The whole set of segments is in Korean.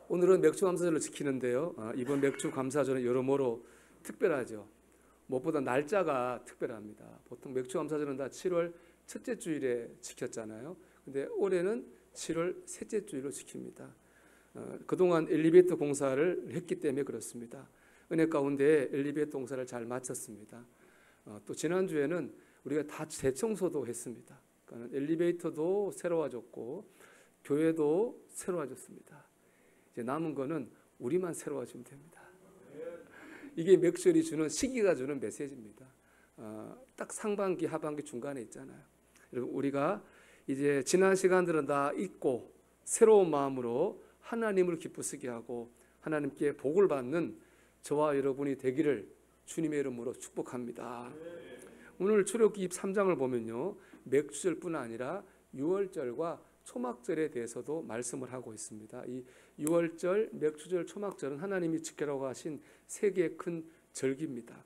오늘은 맥주 감사절을 지키는데요. 이번 맥주 감사절은 여러모로 특별하죠. 무엇보다 날짜가 특별합니다. 보통 맥주 감사절은 다 7월 첫째 주일에 지켰잖아요. 근데 올해는 7월 셋째 주일로 지킵니다. 그동안 엘리베이터 공사를 했기 때문에 그렇습니다. 은혜 가운데 엘리베이터 공사를 잘 마쳤습니다. 또 지난주에는 우리가 다 재청소도 했습니다. 그러니까 엘리베이터도 새로워졌고 교회도 새로워졌습니다. 이제 남은 거는 우리만 새로워지면 됩니다. 이게 맥주절이 주는, 시기가 주는 메시지입니다. 딱 상반기, 하반기 중간에 있잖아요. 여러분, 우리가 이제 지난 시간들은 다 잊고 새로운 마음으로 하나님을 기쁘시게 하고 하나님께 복을 받는 저와 여러분이 되기를 주님의 이름으로 축복합니다. 오늘 출애굽기 23장을 보면요, 맥주절뿐 아니라 유월절과 초막절에 대해서도 말씀을 하고 있습니다. 이 유월절, 맥주절, 초막절은 하나님이 지키라고 하신 세 개의 큰 절기입니다.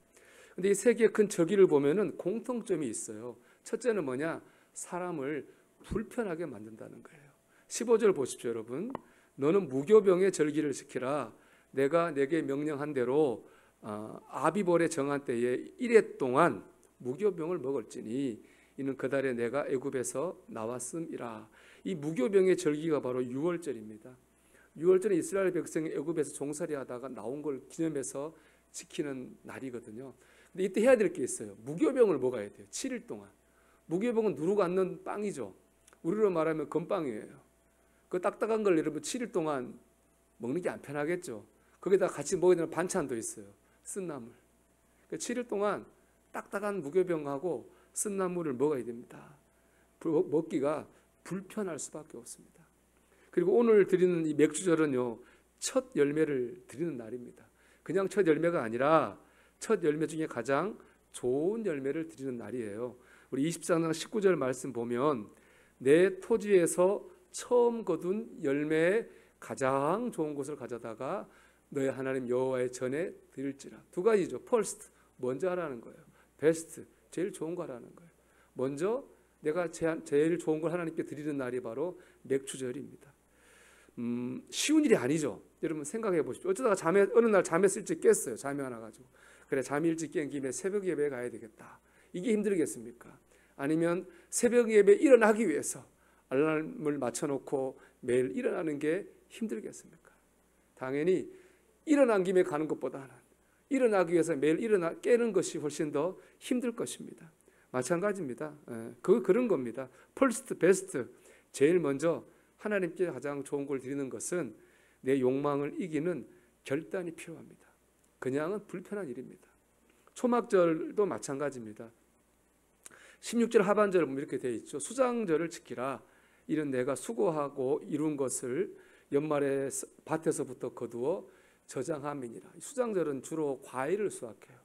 근데 이 세 개의 큰 절기를 보면은 공통점이 있어요. 첫째는 뭐냐? 사람을 불편하게 만든다는 거예요. 15절 보십시오, 여러분. 너는 무교병의 절기를 지키라. 내가 내게 명령한 대로 아비벌에 정한 때에 1해 동안 무교병을 먹을지니 이는 그달에 내가 애굽에서 나왔음이라. 이 무교병의 절기가 바로 유월절입니다. 유월절은 이스라엘 백성이 애굽에서 종살이 하다가 나온 걸 기념해서 지키는 날이거든요. 근데 이때 해야 될 게 있어요. 무교병을 먹어야 돼요. 7일 동안. 무교병은 누르고 앉는 빵이죠. 우리로 말하면 건빵이에요. 그 딱딱한 걸 여러분 7일 동안 먹는 게 안 편하겠죠. 거기다 같이 먹어야 되는 반찬도 있어요. 쓴나물. 7일 동안 딱딱한 무교병하고 쓴나물을 먹어야 됩니다. 먹기가 불편할 수밖에 없습니다. 그리고 오늘 드리는 이 맥주절은요, 첫 열매를 드리는 날입니다. 그냥 첫 열매가 아니라 첫 열매 중에 가장 좋은 열매를 드리는 날이에요. 우리 24장 19절 말씀 보면 내 토지에서 처음 거둔 열매의 가장 좋은 것을 가져다가 너의 하나님 여호와의 전에 드릴지라. 두 가지죠. first, 먼저 하라는 거예요. best, 제일 좋은 거 하라는 거예요. 먼저 내가 제일 좋은 걸 하나님께 드리는 날이 바로 맥주절입니다. 쉬운 일이 아니죠. 여러분 생각해 보십시오. 어쩌다가 어느 날 잠에 일찍 깼어요. 잠이 안 와가지고. 그래, 잠이 일찍 깬 김에 새벽 예배에 가야 되겠다. 이게 힘들겠습니까? 아니면 새벽 예배에 일어나기 위해서 알람을 맞춰놓고 매일 일어나는 게 힘들겠습니까? 당연히 일어난 김에 가는 것보다는 일어나기 위해서 매일 깨는 것이 훨씬 더 힘들 것입니다. 마찬가지입니다. 그런 겁니다. first, best, 제일 먼저 하나님께 가장 좋은 걸 드리는 것은 내 욕망을 이기는 결단이 필요합니다. 그냥은 불편한 일입니다. 초막절도 마찬가지입니다. 16절 하반절을 보면 이렇게 되어 있죠. 수장절을 지키라. 이는 내가 수고하고 이룬 것을 연말에 밭에서부터 거두어 저장함이니라. 수장절은 주로 과일을 수확해요.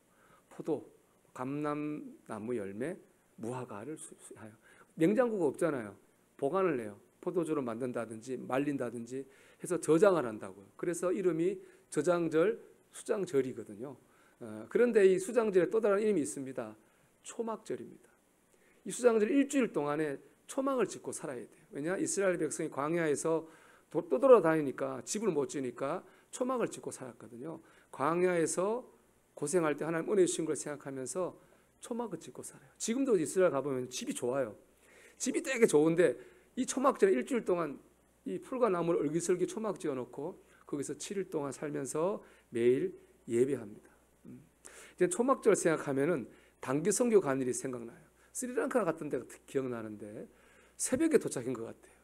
포도, 감람나무 열매, 무화과를 수확해요. 냉장고가 없잖아요. 보관을 해요. 포도주로 만든다든지 말린다든지 해서 저장을 한다고요. 그래서 이름이 저장절, 수장절이거든요. 그런데 이 수장절에 또 다른 이름이 있습니다. 초막절입니다. 이 수장절 일주일 동안에 초막을 짓고 살아야 돼요. 왜냐? 이스라엘 백성이 광야에서 떠돌아다니니까 집을 못 지니까 초막을 짓고 살았거든요. 광야에서 고생할 때 하나님 은혜 주신 걸 생각하면서 초막을 짓고 살아요. 지금도 이스라엘 가보면 집이 좋아요. 집이 되게 좋은데 이 초막절에 일주일 동안 이 풀과 나무를 얼기설기 초막 지어놓고 거기서 7일 동안 살면서 매일 예배합니다. 이제 초막절 생각하면은 단기 선교 간 일이 생각나요. 스리랑카 같은 데가 기억나는데 새벽에 도착한 것 같아요.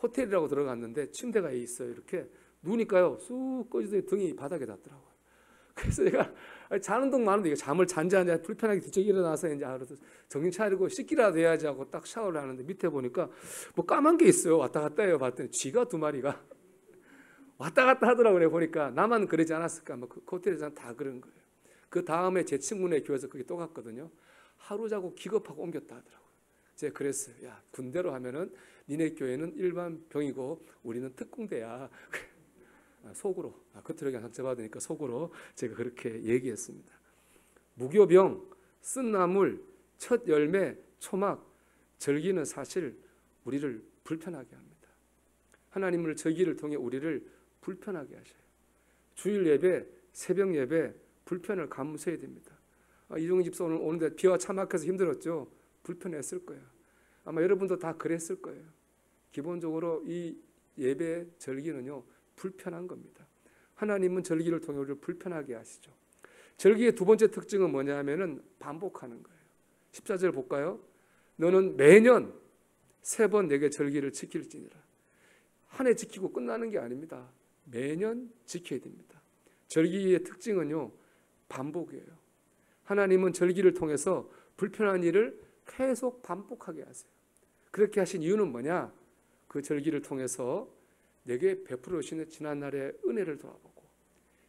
호텔이라고 들어갔는데 침대가 있어요. 이렇게 누우니까요, 쑥 꺼지더니 등이 바닥에 닿더라고요. 그래서 제가 자는 동 마는 데 잠을 잔지 불편하게 뒤척 일어나서 이제 알아서 정신 차리고 씻기라도 해야지 하고 딱 샤워를 하는데 밑에 보니까 뭐 까만 게 있어요. 왔다 갔다 해요. 봤더니 쥐가 2마리가 왔다 갔다 하더라고요. 보니까 나만 그러지 않았을까? 뭐 그 호텔에서는 다 그런 거예요. 그 다음에 제 친구네 교회에서 그게 또 갔거든요. 하루 자고 기겁하고 옮겼다 하더라고요. 제가 그랬어요. 야, 군대로 하면은 니네 교회는 일반 병이고 우리는 특공대야. 속으로, 겉으로 그냥 상처받으니까 속으로 제가 그렇게 얘기했습니다. 무교병, 쓴나물, 첫 열매, 초막, 절기는 사실 우리를 불편하게 합니다. 하나님을 절기를 통해 우리를 불편하게 하셔요. 주일 예배, 새벽 예배 불편을 감수해야 됩니다. 이종희 집사 오늘 오는데 비와 차 막혀서 힘들었죠. 불편했을 거예요. 아마 여러분도 다 그랬을 거예요. 기본적으로 이 예배 절기는요, 불편한 겁니다. 하나님은 절기를 통해 우리를 불편하게 하시죠. 절기의 두 번째 특징은 뭐냐면은 반복하는 거예요. 14절 볼까요? 너는 매년 3번 내게 절기를 지킬지니라. 한 해 지키고 끝나는 게 아닙니다. 매년 지켜야 됩니다. 절기의 특징은요, 반복이에요. 하나님은 절기를 통해서 불편한 일을 계속 반복하게 하세요. 그렇게 하신 이유는 뭐냐? 그 절기를 통해서 내게 베풀어 주시는 지난날의 은혜를 돌아보고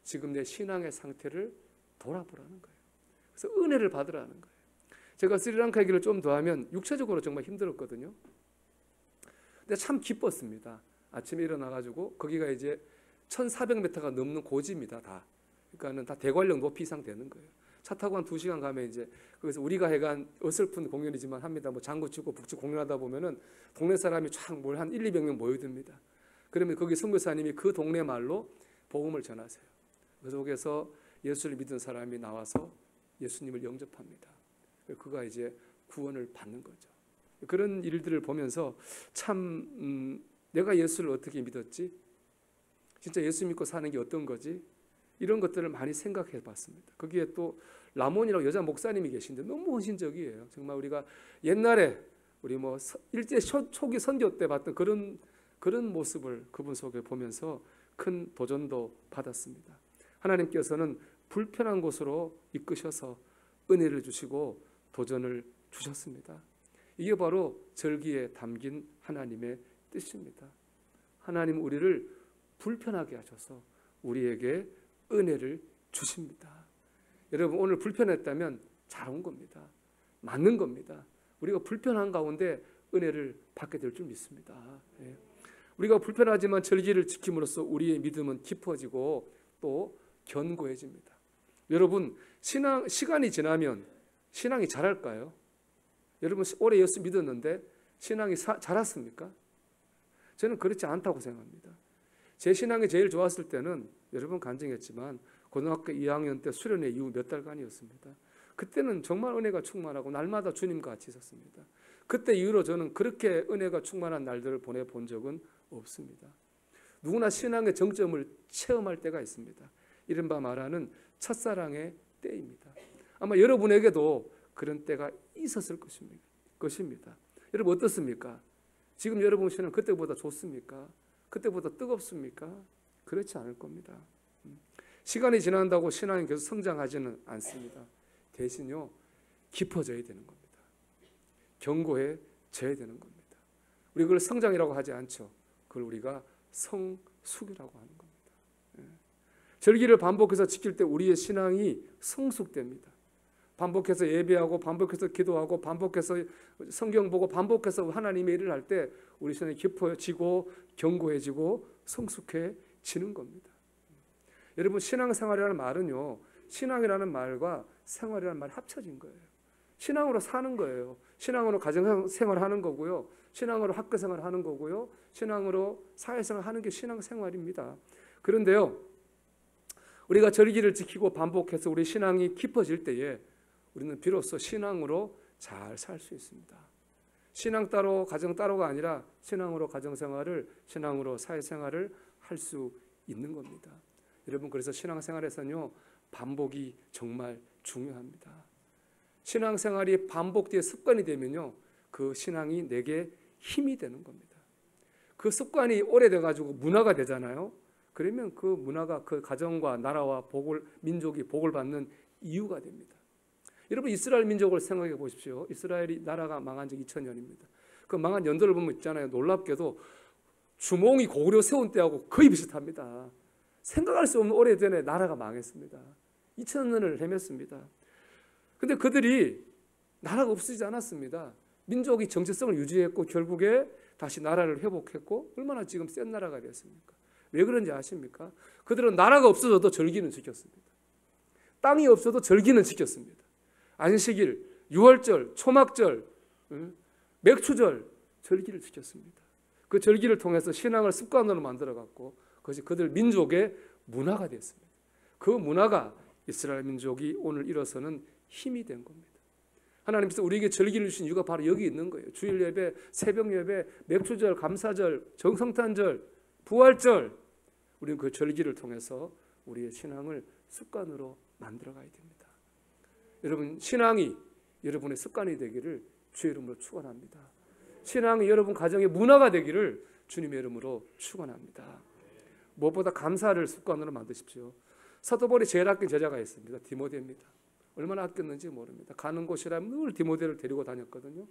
지금 내 신앙의 상태를 돌아보라는 거예요. 그래서 은혜를 받으라는 거예요. 제가 스리랑카 얘기를 좀 더 하면 육체적으로 정말 힘들었거든요. 근데 참 기뻤습니다. 아침에 일어나가지고 거기가 이제 1400m가 넘는 고지입니다. 다. 그러니까는 다 대관령 높이 이상 되는 거예요. 차 타고 한 2시간 가면 이제 거기서 우리가 해간 어설픈 공연이지만 합니다. 뭐 장구 치고 북치 공연하다 보면은 동네 사람이 쫙 뭘 한 1-200명 모여듭니다. 그러면 거기 선교사님이 그 동네 말로 복음을 전하세요. 그 속에서 예수를 믿은 사람이 나와서 예수님을 영접합니다. 그가 이제 구원을 받는 거죠. 그런 일들을 보면서 참 내가 예수를 어떻게 믿었지? 진짜 예수 믿고 사는 게 어떤 거지? 이런 것들을 많이 생각해 봤습니다. 거기에 또 라몬이라고 여자 목사님이 계신데 너무 헌신적이에요. 정말 우리가 옛날에 우리 뭐 일제 초기 선교 때 봤던 그런 모습을 그분 속에 보면서 큰 도전도 받았습니다. 하나님께서는 불편한 곳으로 이끄셔서 은혜를 주시고 도전을 주셨습니다. 이게 바로 절기에 담긴 하나님의 뜻입니다. 하나님 우리를 불편하게 하셔서 우리에게 은혜를 주십니다. 여러분 오늘 불편했다면 잘 온 겁니다. 맞는 겁니다. 우리가 불편한 가운데 은혜를 받게 될 줄 믿습니다. 예. 우리가 불편하지만 절기를 지킴으로써 우리의 믿음은 깊어지고 또 견고해집니다. 여러분 시간이 지나면 신앙이 자랄까요? 여러분 오래 예수 믿었는데 신앙이 자랐습니까? 저는 그렇지 않다고 생각합니다. 제 신앙이 제일 좋았을 때는 여러분 간증했지만 고등학교 2학년 때 수련회 이후 몇 달간이었습니다. 그때는 정말 은혜가 충만하고 날마다 주님과 같이 있었습니다. 그때 이후로 저는 그렇게 은혜가 충만한 날들을 보내본 적은 없습니다. 누구나 신앙의 정점을 체험할 때가 있습니다. 이른바 말하는 첫사랑의 때입니다. 아마 여러분에게도 그런 때가 있었을 것입니다. 여러분 어떻습니까? 지금 여러분 신앙 그때보다 좋습니까? 그때보다 뜨겁습니까? 그렇지 않을 겁니다. 시간이 지난다고 신앙이 계속 성장하지는 않습니다. 대신요 깊어져야 되는 겁니다. 견고해져야 되는 겁니다. 우리 그걸 성장이라고 하지 않죠. 그걸 우리가 성숙이라고 하는 겁니다. 절기를 반복해서 지킬 때 우리의 신앙이 성숙됩니다. 반복해서 예배하고 반복해서 기도하고 반복해서 성경 보고 반복해서 하나님의 일을 할 때 우리 신앙이 깊어지고 견고해지고 성숙해지는 겁니다. 여러분 신앙생활이라는 말은요 신앙이라는 말과 생활이라는 말이 합쳐진 거예요. 신앙으로 사는 거예요. 신앙으로 가정생활 하는 거고요. 신앙으로 학교생활 하는 거고요. 신앙으로 사회생활 하는 게 신앙생활입니다. 그런데요 우리가 절기를 지키고 반복해서 우리 신앙이 깊어질 때에 우리는 비로소 신앙으로 잘 살 수 있습니다. 신앙 따로 가정 따로가 아니라 신앙으로 가정생활을 신앙으로 사회생활을 할 수 있는 겁니다. 여러분 그래서 신앙생활에서는요 반복이 정말 중요합니다. 신앙생활이 반복되어 습관이 되면요 그 신앙이 내게 힘이 되는 겁니다. 그 습관이 오래돼 가지고 문화가 되잖아요. 그러면 그 문화가 그 가정과 나라와 민족이 복을 받는 이유가 됩니다. 여러분 이스라엘 민족을 생각해 보십시오. 이스라엘이 나라가 망한 지 2000년입니다. 그 망한 연도를 보면 있잖아요. 놀랍게도 주몽이 고구려 세운 때하고 거의 비슷합니다. 생각할 수 없는 오래전에 나라가 망했습니다. 2000년을 헤맸습니다. 근데 그들이 나라가 없어지지 않았습니다. 민족이 정체성을 유지했고 결국에 다시 나라를 회복했고 얼마나 지금 센 나라가 됐습니까? 왜 그런지 아십니까? 그들은 나라가 없어져도 절기는 지켰습니다. 땅이 없어도 절기는 지켰습니다. 안식일, 유월절, 초막절, 맥추절 절기를 지켰습니다. 그 절기를 통해서 신앙을 습관으로 만들어갔고 그것이 그들 민족의 문화가 됐습니다. 그 문화가 이스라엘 민족이 오늘 일어서는 힘이 된 겁니다. 하나님께서 우리에게 절기를 주신 이유가 바로 여기 있는 거예요. 주일 예배, 새벽 예배, 맥주절, 감사절, 정성탄절, 부활절, 우리는 그 절기를 통해서 우리의 신앙을 습관으로 만들어가야 됩니다. 여러분, 신앙이 여러분의 습관이 되기를 주의 이름으로 축원합니다. 신앙이 여러분 가정의 문화가 되기를 주님의 이름으로 축원합니다. 무엇보다 감사를 습관으로 만드십시오. 사도 바울이 제일 아낀 제자가 있습니다. 디모데입니다. 얼마나 아꼈는지 모릅니다. 가는 곳이라면 늘 디모데를 데리고 다녔거든요.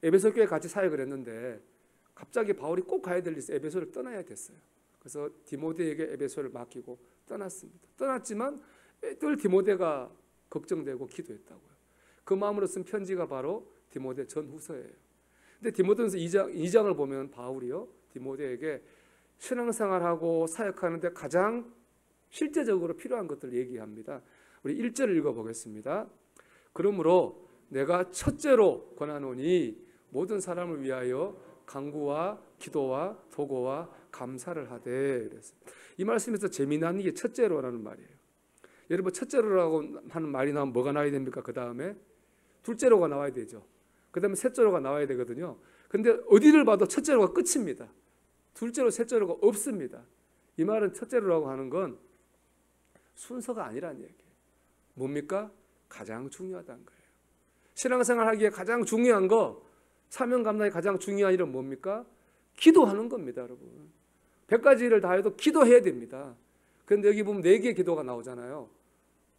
에베소 교회 같이 사역을 했는데 갑자기 바울이 꼭 가야 될 일이 에베소를 떠나야 됐어요. 그래서 디모데에게 에베소를 맡기고 떠났습니다. 떠났지만 늘 디모데가 걱정되고 기도했다고요. 그 마음으로 쓴 편지가 바로 디모데 전후서예요. 근데 디모데전서 2장을 보면 바울이요 디모데에게 신앙생활하고 사역하는데 가장 실제적으로 필요한 것들을 얘기합니다. 우리 1절을 읽어보겠습니다. 그러므로 내가 첫째로 권하노니 모든 사람을 위하여 간구와 기도와 도고와 감사를 하되. 이 말씀에서 재미난 게 첫째로라는 말이에요. 여러분, 첫째로라고 하는 말이 나오면 뭐가 나와야 됩니까? 그 다음에 둘째로가 나와야 되죠. 그 다음에 셋째로가 나와야 되거든요. 근데 어디를 봐도 첫째로가 끝입니다. 둘째로, 셋째로가 없습니다. 이 말은 첫째로라고 하는 건 순서가 아니라는 얘기예요. 뭡니까? 가장 중요하다는 거예요. 신앙생활 하기에 가장 중요한 거, 사명 감당이 가장 중요한 일은 뭡니까? 기도하는 겁니다, 여러분. 100가지 일을 다 해도 기도해야 됩니다. 그런데 여기 보면 4개의 기도가 나오잖아요.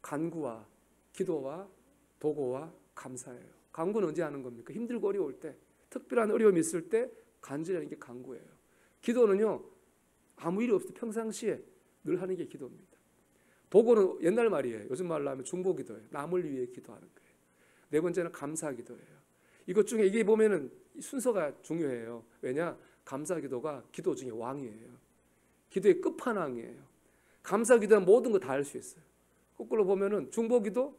간구와 기도와 도고와 감사예요. 간구는 언제 하는 겁니까? 힘들고 어려울 때, 특별한 어려움이 있을 때 간절히 하는 게 간구예요. 기도는요, 아무 일이 없을 때 평상시에 늘 하는 게 기도입니다. 도고는 옛날 말이에요. 요즘 말로 하면 중보기도예요. 남을 위해 기도하는 거예요. 4번째는 감사기도예요. 이것 중에 이게 보면은 순서가 중요해요. 왜냐? 감사기도가 기도 중에 왕이에요. 기도의 끝판왕이에요. 감사기도는 모든 거 다 할 수 있어요. 거꾸로 보면은 중보기도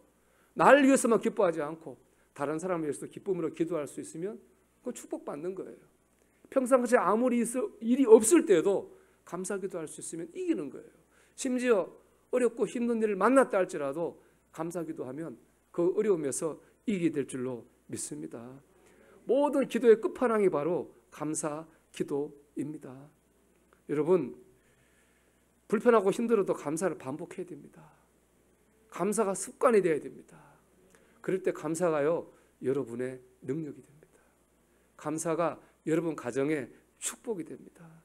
나를 위해서만 기뻐하지 않고 다른 사람을 위해서도 기쁨으로 기도할 수 있으면 그건 축복받는 거예요. 평상시에 아무리 일이 없을 때도 감사기도 할 수 있으면 이기는 거예요. 심지어 어렵고 힘든 일을 만났다 할지라도 감사기도하면 그 어려움에서 이기게 될 줄로 믿습니다. 모든 기도의 끝판왕이 바로 감사기도입니다. 여러분, 불편하고 힘들어도 감사를 반복해야 됩니다. 감사가 습관이 되어야 됩니다. 그럴 때 감사가요, 여러분의 능력이 됩니다. 감사가 여러분 가정의 축복이 됩니다.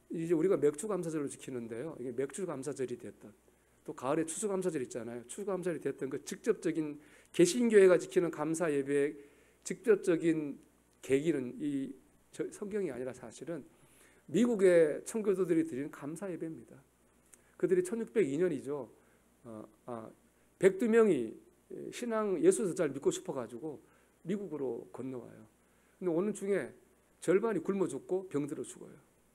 이제 우리가 맥주감사절을 지키는데요. 이게 맥주감사절이 됐던, 또 가을에 추수감사절 있잖아요. 추수감사절이 됐던 그 직접적인 개신교회가 지키는 감사 예배의 직접적인 계기는 이 성경이 아니라 사실은 미국의 청교도들이 드리는 감사 예배입니다. 그들이 1602년이죠. 102명이 신앙 예수 잘 믿고 싶어가지고 미국으로 건너와요. 근데 오는 중에 절반이 굶어 죽고 병들어 죽어요.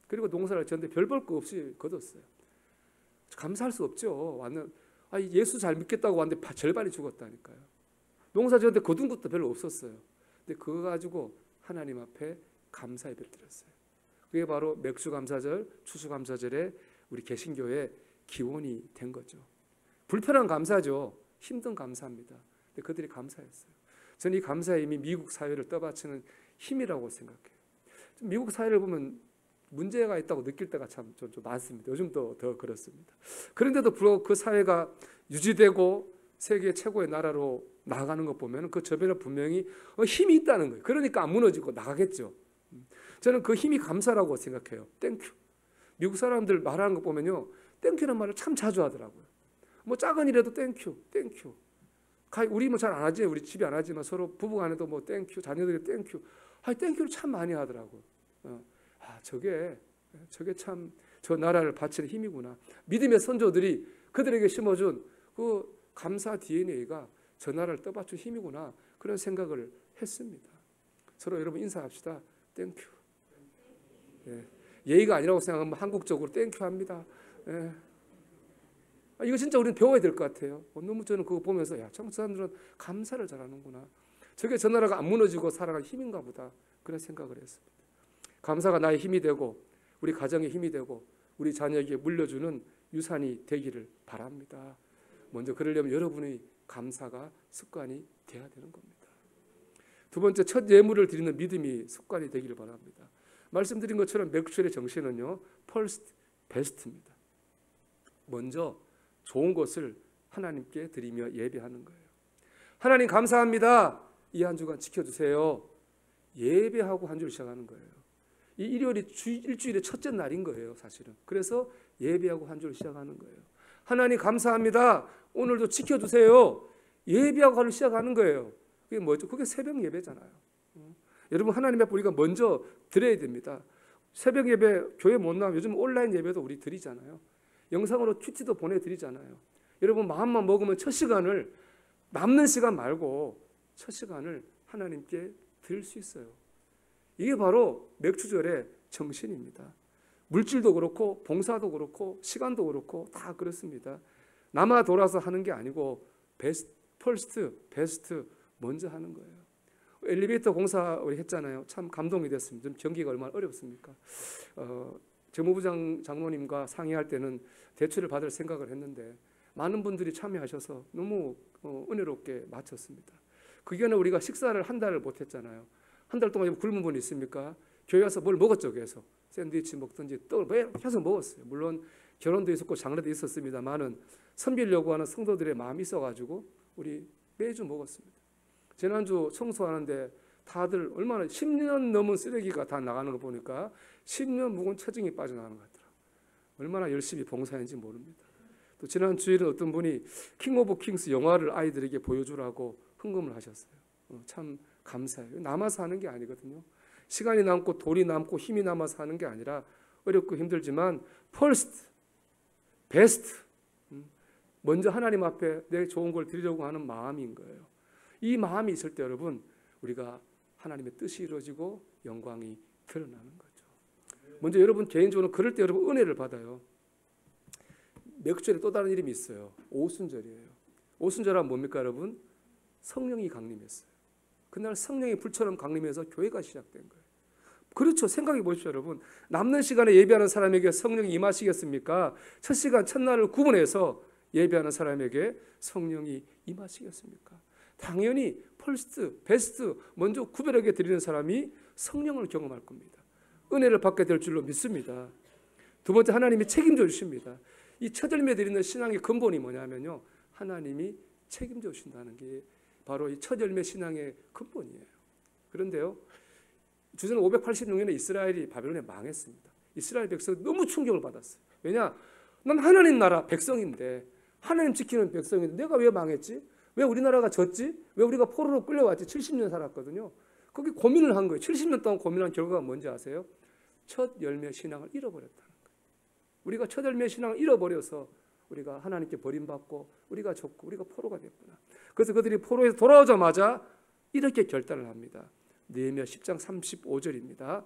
그리고 농사를 지었는데 별 볼 거 없이 거뒀어요. 감사할 수 없죠. 예수 잘 믿겠다고 왔는데 절반이 죽었다니까요. 농사 지었는데 거둔 것도 별로 없었어요. 근데 그거 가지고 하나님 앞에 감사 예배를 드렸어요. 그게 바로 맥주감사절, 추수감사절에 우리 개신교의 기원이 된 거죠. 불편한 감사죠. 힘든 감사입니다. 근데 그들이 감사했어요. 저는 이 감사의 힘이 미국 사회를 떠받치는 힘이라고 생각해요. 미국 사회를 보면 문제가 있다고 느낄 때가 좀 많습니다. 요즘도 더 그렇습니다. 그런데도 불구하고 그 사회가 유지되고 세계 최고의 나라로 나아가는 것 보면 그 저변에 분명히 힘이 있다는 거예요. 그러니까 안 무너지고 나가겠죠. 저는 그 힘이 감사라고 생각해요. 땡큐. 미국 사람들 말하는 거 보면요, 땡큐라는 말을 참 자주 하더라고요. 뭐 작은 일에도 땡큐, 땡큐. 우리 뭐 잘 안 하지, 우리 집이 안 하지만 서로 부부간에도 뭐 땡큐, 자녀들이 땡큐. 땡큐를 참 많이 하더라고요. 저게 참 저 나라를 바치는 힘이구나. 믿음의 선조들이 그들에게 심어준 그 감사 DNA가 저 나라를 떠받친 힘이구나. 그런 생각을 했습니다. 서로 여러분 인사합시다. 땡큐. 예의가 아니라고 생각하면 한국적으로 땡큐 합니다. 이거 진짜 우리는 배워야 될 것 같아요. 너무 저는 그거 보면서 참 저 사람들은 감사를 잘하는구나. 저게 저 나라가 안 무너지고 살아갈 힘인가 보다. 그런 생각을 했습니다. 감사가 나의 힘이 되고 우리 가정의 힘이 되고 우리 자녀에게 물려주는 유산이 되기를 바랍니다. 먼저 그러려면 여러분의 감사가 습관이 되어야 되는 겁니다. 두 번째, 첫 예물을 드리는 믿음이 습관이 되기를 바랍니다. 말씀드린 것처럼 맥주절의 정신은요, first, best입니다. 먼저 좋은 것을 하나님께 드리며 예배하는 거예요. 하나님 감사합니다. 이 한 주간 지켜주세요. 예배하고 한 주를 시작하는 거예요. 이 일요일이 일주일의 첫째 날인 거예요, 사실은. 그래서 예배하고 한 주를 시작하는 거예요. 하나님 감사합니다. 오늘도 지켜주세요. 예배하고 하루 시작하는 거예요. 그게 뭐죠? 그게 새벽 예배잖아요. 여러분, 하나님 앞에 우리가 먼저 드려야 됩니다. 새벽 예배 교회 못 나오면 요즘 온라인 예배도 우리 드리잖아요. 영상으로 큐티도 보내드리잖아요. 여러분, 마음만 먹으면 첫 시간을, 남는 시간 말고 첫 시간을 하나님께 드릴 수 있어요. 이게 바로 맥주절의 정신입니다. 물질도 그렇고 봉사도 그렇고 시간도 그렇고 다 그렇습니다. 남아 돌아서 하는 게 아니고 퍼스트, 베스트 먼저 하는 거예요. 엘리베이터 공사 우리 했잖아요. 참 감동이 됐습니다. 좀 경기가 얼마나 어렵습니까? 재무부 장로님과 상의할 때는 대출을 받을 생각을 했는데 많은 분들이 참여하셔서 너무 은혜롭게 마쳤습니다. 그 기간에 우리가 식사를 한 달을 못 했잖아요. 한 달 동안 굶은 분 있습니까? 교회 와서 뭘 먹었죠, 그래서 샌드위치 먹든지 떡을 계속 먹었어요. 물론 결혼도 있었고 장례도 있었습니다만은 섬기려고 하는 성도들의 마음이 있어가지고 우리 매주 먹었습니다. 지난주 청소하는데 다들 얼마나 10년 넘은 쓰레기가 다 나가는 거 보니까 10년 묵은 처증이 빠져나가는 것 같더라고요. 얼마나 열심히 봉사했는지 모릅니다. 또 지난 주일은 어떤 분이 킹 오브 킹스 영화를 아이들에게 보여주라고 헌금을 하셨어요. 참 감사해요. 남아서 하는 게 아니거든요. 시간이 남고 돈이 남고 힘이 남아서 하는 게 아니라 어렵고 힘들지만 first, best, 먼저 하나님 앞에 내 좋은 걸 드리려고 하는 마음인 거예요. 이 마음이 있을 때 여러분, 우리가 하나님의 뜻이 이루어지고 영광이 드러나는 거죠. 먼저 여러분 개인적으로 그럴 때 여러분 은혜를 받아요. 맥주절에 또 다른 이름이 있어요. 오순절이에요. 오순절은 뭡니까 여러분? 성령이 강림했어요. 그날 성령이 불처럼 강림해서 교회가 시작된 거예요. 그렇죠. 생각해 보십시오 여러분. 남는 시간에 예배하는 사람에게 성령이 임하시겠습니까? 첫 시간 첫날을 구분해서 예배하는 사람에게 성령이 임하시겠습니까? 당연히 퍼스트, 베스트 먼저 구별하게 드리는 사람이 성령을 경험할 겁니다. 은혜를 받게 될 줄로 믿습니다. 두 번째, 하나님이 책임져 주십니다. 이 첫 열매 드리는 신앙의 근본이 뭐냐면요, 하나님이 책임져 주신다는 게 바로 이 첫 열매 신앙의 근본이에요. 그런데요, 주전 586년에 이스라엘이 바벨론에 망했습니다. 이스라엘 백성이 너무 충격을 받았어요. 왜냐? 난 하나님 나라 백성인데, 하나님 지키는 백성인데 내가 왜 망했지? 왜 우리나라가 졌지? 왜 우리가 포로로 끌려왔지? 70년 살았거든요. 거기 고민을 한 거예요. 70년 동안 고민한 결과가 뭔지 아세요? 첫 열매 신앙을 잃어버렸다는 거예요. 우리가 첫 열매 신앙을 잃어버려서 우리가 하나님께 버림받고 우리가 졌고 우리가 포로가 됐구나. 그래서 그들이 포로에서 돌아오자마자 이렇게 결단을 합니다. 느헤미야 10장 35절입니다.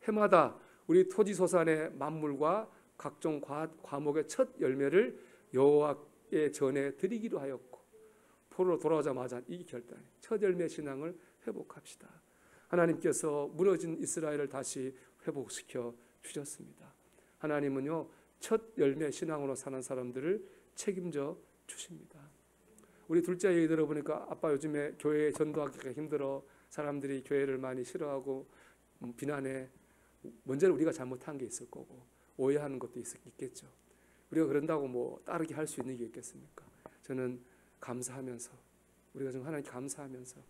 해마다 우리 토지소산의 만물과 각종 과목의 첫 열매를 여호와께 전해 드리기로 하였고, 포로로 돌아오자마자 이 결단, 첫 열매 신앙을 회복합시다. 하나님께서 무너진 이스라엘을 다시 회복시켜 주셨습니다. 하나님은요, 첫 열매 신앙으로 사는 사람들을 책임져 주십니다. 우리 둘째 얘기 들어보니까 아빠 요즘에 교회에 전도하기가 힘들어, 사람들이 교회를 많이 싫어하고 비난해. 먼저는 우리가 잘못한 게 있을 거고 오해하는 것도 있겠죠. 우리가 그런다고 뭐 따르게 할 수 있는 게 있겠습니까? 저는 감사하면서, 우리가 좀 하나님 감사하면서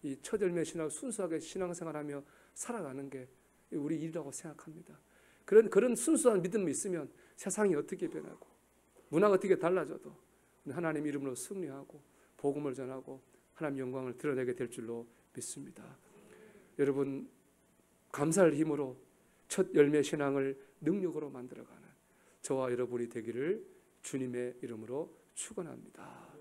이 첫 열매 신앙 순수하게 신앙생활하며 살아가는 게 우리 일이라고 생각합니다. 그런 순수한 믿음이 있으면 세상이 어떻게 변하고 문화가 어떻게 달라져도 하나님 이름으로 승리하고 복음을 전하고 하나님 영광을 드러내게 될 줄로 믿습니다. 여러분, 감사의 힘으로 첫 열매 신앙을 능력으로 만들어가는 저와 여러분이 되기를 주님의 이름으로 축원합니다.